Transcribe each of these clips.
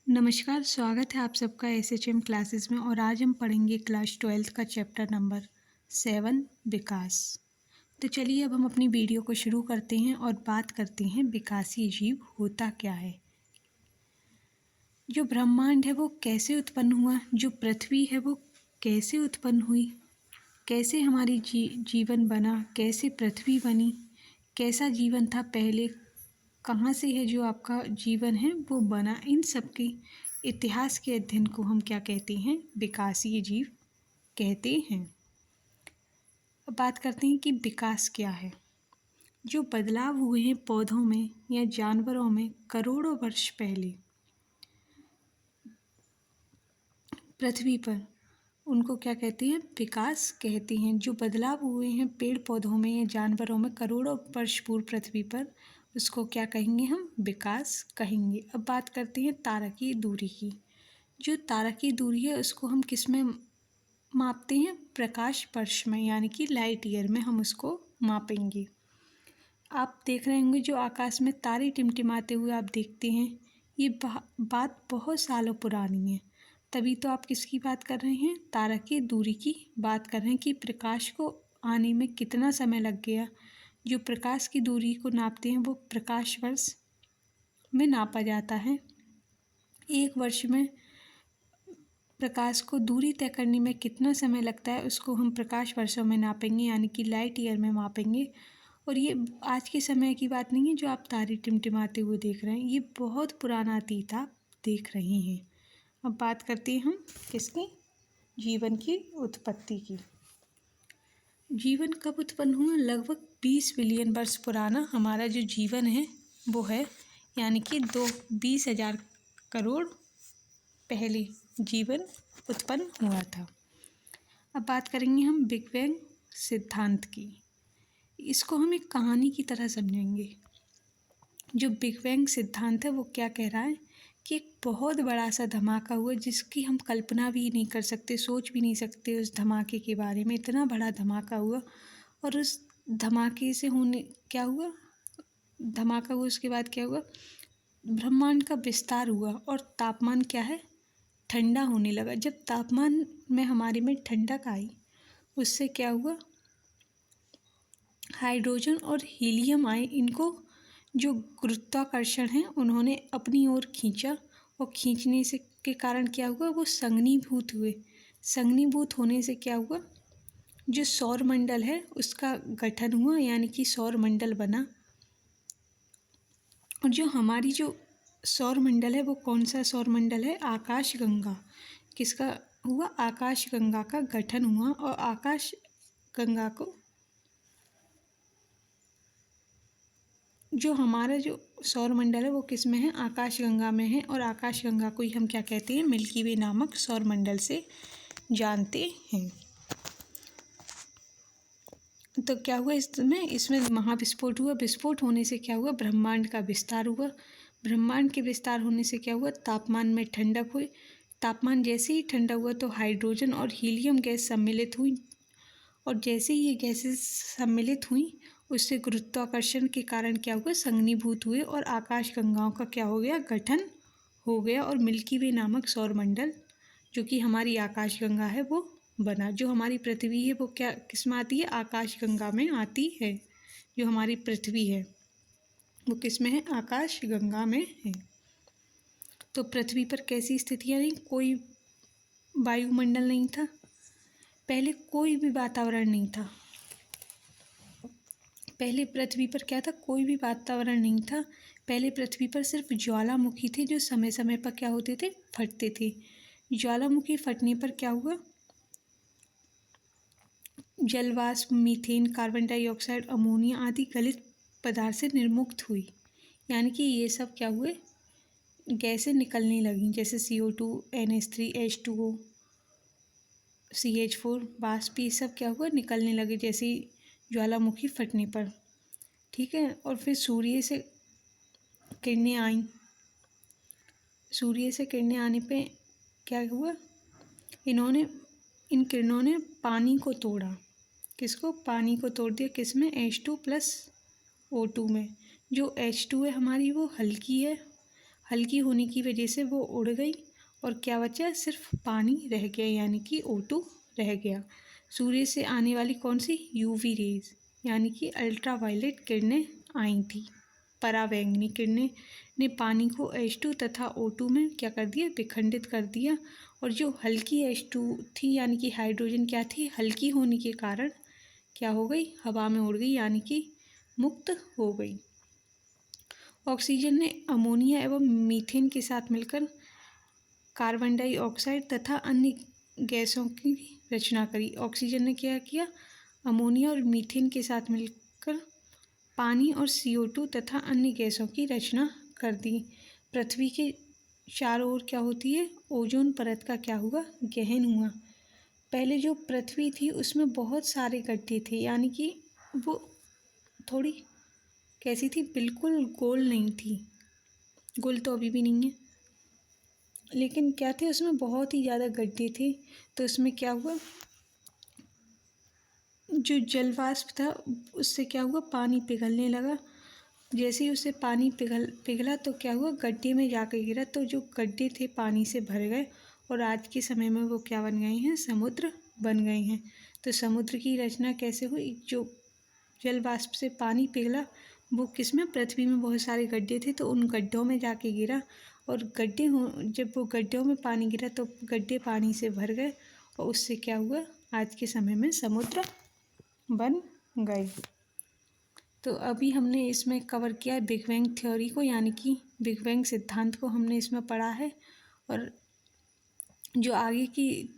नमस्कार, स्वागत है आप सबका एसएचएम क्लासेस में। और आज हम पढ़ेंगे क्लास 12th का चैप्टर नंबर 7 विकास। तो चलिए अब हम अपनी वीडियो को शुरू करते हैं और बात करते हैं विकासीय जीव होता क्या है। जो ब्रह्मांड है वो कैसे उत्पन्न हुआ, जो पृथ्वी है वो कैसे उत्पन्न हुई, कैसे हमारी जीवन बना, कैसे पृथ्वी बनी, कैसा जीवन था पहले, कहाँ से है जो आपका जीवन है वो बना, इन सब के इतिहास के अध्ययन को हम क्या कहते हैं, विकासीय जीव कहते हैं। अब बात करते हैं कि विकास क्या है। जो बदलाव हुए हैं पौधों में या जानवरों में करोड़ों वर्ष पहले पृथ्वी पर, उनको क्या कहते हैं, विकास कहते हैं। जो बदलाव हुए हैं पेड़ पौधों में या जानवरों में करोड़ों वर्ष पूर्व पृथ्वी पर, उसको क्या कहेंगे, हम विकास कहेंगे। अब बात करते हैं तारकीय दूरी की। जो तारकीय दूरी है उसको हम किस में मापते हैं, प्रकाश वर्ष में, यानी कि लाइट ईयर में हम उसको मापेंगे। आप देख रहे होंगे जो आकाश में तारे टिमटिमाते हुए आप देखते हैं, ये बात बहुत सालों पुरानी है। तभी तो आप किसकी बात कर रहे हैं, तारकीय दूरी की बात कर रहे हैं कि प्रकाश को आने में कितना समय लग गया। जो प्रकाश की दूरी को नापते हैं वो प्रकाश वर्ष में नापा जाता है। एक वर्ष में प्रकाश को दूरी तय करने में कितना समय लगता है उसको हम प्रकाश वर्षों में नापेंगे, यानी कि लाइट ईयर में मापेंगे। और ये आज के समय की बात नहीं है जो आप तारे टिमटिमाते हुए देख रहे हैं, ये बहुत पुराना अतीत आप देख रहे हैं। अब बात करते हैं हम किसकी, जीवन की उत्पत्ति की। जीवन कब उत्पन्न हुआ, लगभग 20 बिलियन वर्ष पुराना हमारा जो जीवन है वो है, यानी कि 20,000 करोड़ पहले जीवन उत्पन्न हुआ था। अब बात करेंगे हम बिग बैंग सिद्धांत की। इसको हम एक कहानी की तरह समझेंगे। जो बिग बैंग सिद्धांत है वो क्या कह रहा है कि एक बहुत बड़ा सा धमाका हुआ जिसकी हम कल्पना भी नहीं कर सकते, सोच भी नहीं सकते उस धमाके के बारे में। इतना बड़ा धमाका हुआ और उस धमाके से होने क्या हुआ, धमाका हुआ उसके बाद क्या हुआ, ब्रह्मांड का विस्तार हुआ और तापमान क्या है, ठंडा होने लगा। जब तापमान में हमारे में ठंडक आई उससे क्या हुआ, हाइड्रोजन और हीलियम आए, इनको जो गुरुत्वाकर्षण है उन्होंने अपनी ओर खींचा और खींचने से के कारण क्या हुआ, वो संघनीभूत हुए। संघनीभूत होने से क्या हुआ, जो सौर मंडल है उसका गठन हुआ, यानी कि सौर मंडल बना। और जो हमारी जो सौर मंडल है वो कौन सा सौर मंडल है, आकाश गंगा। किसका हुआ, आकाश गंगा का गठन हुआ। और आकाश गंगा को जो हमारा जो सौर मंडल है वो किस में है, आकाश गंगा में है। और आकाश गंगा को ही हम क्या कहते हैं, मिल्की वे नामक सौर मंडल से जानते हैं। तो क्या हुआ इसमें महाविस्फोट हुआ। विस्फोट होने से क्या हुआ, ब्रह्मांड का विस्तार हुआ। ब्रह्मांड के विस्तार होने से क्या हुआ, तापमान में ठंडक हुई। तापमान जैसे ही ठंडा हुआ तो हाइड्रोजन और हीलियम गैस सम्मिलित हुई। और जैसे ही ये गैसेस सम्मिलित हुई उससे गुरुत्वाकर्षण के कारण क्या हुआ, संघनीभूत हुए और आकाश गंगाओं का क्या हो गया, गठन हो गया। और मिल्की वे नामक सौर मंडल जो कि हमारी आकाश गंगा है वो बना। जो हमारी पृथ्वी है वो क्या किस में आती है, आकाश गंगा में आती है। जो हमारी पृथ्वी है वो किस में है, आकाश गंगा में है। तो पृथ्वी पर कैसी स्थितियाँ रही, कोई वायुमंडल नहीं था पहले, कोई भी वातावरण नहीं था पहले। पृथ्वी पर क्या था, कोई भी वातावरण नहीं था पहले। पृथ्वी पर सिर्फ ज्वालामुखी थे जो समय समय पर क्या होते थे, फटते थे। ज्वालामुखी फटने पर क्या हुआ, जलवाष्प, मीथेन, कार्बन डाइऑक्साइड, अमोनिया आदि गलित पदार्थ से निर्मुक्त हुई। यानी कि ये सब क्या हुए, गैसें निकलने लगीं, जैसे CO2, NH3, H2O, CH4 वाष्प, ये सब क्या हुआ, निकलने लगे जैसे ज्वालामुखी फटने पर। ठीक है। और फिर सूर्य से किरणें आईं। सूर्य से किरणें आने पे क्या हुआ, इन किरणों ने पानी को तोड़ा। किसको, पानी को तोड़ दिया। किस में, H2 + O2 में। जो H2 है हमारी वो हल्की है, हल्की होने की वजह से वो उड़ गई और क्या बचा, सिर्फ पानी रह गया, यानी कि O2 रह गया। सूर्य से आने वाली कौन सी, UV रेज यानी कि अल्ट्रावायलेट किरणें आई थी। पराबैंगनी किरणें ने पानी को H2 तथा O2 में क्या कर दिया, विखंडित कर दिया। और जो हल्की H2 थी यानी कि हाइड्रोजन क्या थी, हल्की होने के कारण क्या हो गई, हवा में उड़ गई, यानी कि मुक्त हो गई। ऑक्सीजन ने अमोनिया एवं मीथेन के साथ मिलकर कार्बन डाइऑक्साइड तथा अन्य गैसों की रचना करी। ऑक्सीजन ने क्या किया, अमोनिया और मीथेन के साथ मिलकर पानी और CO2 तथा अन्य गैसों की रचना कर दी। पृथ्वी के चारों ओर क्या होती है, ओजोन परत का क्या हुआ, गहन हुआ। पहले जो पृथ्वी थी उसमें बहुत सारे गड्ढे थे, यानी कि वो थोड़ी कैसी थी, बिल्कुल गोल नहीं थी, गोल तो अभी भी नहीं है, लेकिन क्या थे, उसमें बहुत ही ज़्यादा गड्ढे थे। तो उसमें क्या हुआ, जो जल वाष्प था उससे क्या हुआ, पानी पिघलने लगा। जैसे ही उससे पानी पिघला तो क्या हुआ, गड्ढे में जाकर गिरा, तो जो गड्ढे थे पानी से भर गए और आज के समय में वो क्या बन गए हैं, समुद्र बन गए हैं। तो समुद्र की रचना कैसे हुई, जो जल वाष्प से पानी पिघला वो किसमें, पृथ्वी में बहुत सारे गड्ढे थे तो उन गड्ढों में जाके गिरा, और जब वो गड्ढों में पानी गिरा तो गड्ढे पानी से भर गए और उससे क्या हुआ, आज के समय में समुद्र बन गए। तो अभी हमने इसमें कवर किया है बिग बैंग थ्योरी को, यानी कि बिग बैंग सिद्धांत को हमने इसमें पढ़ा है। और जो आगे की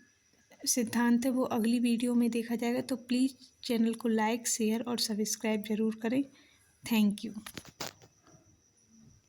सिद्धांत है वो अगली वीडियो में देखा जाएगा। तो प्लीज़ चैनल को लाइक, शेयर और सब्सक्राइब ज़रूर करें। Thank you.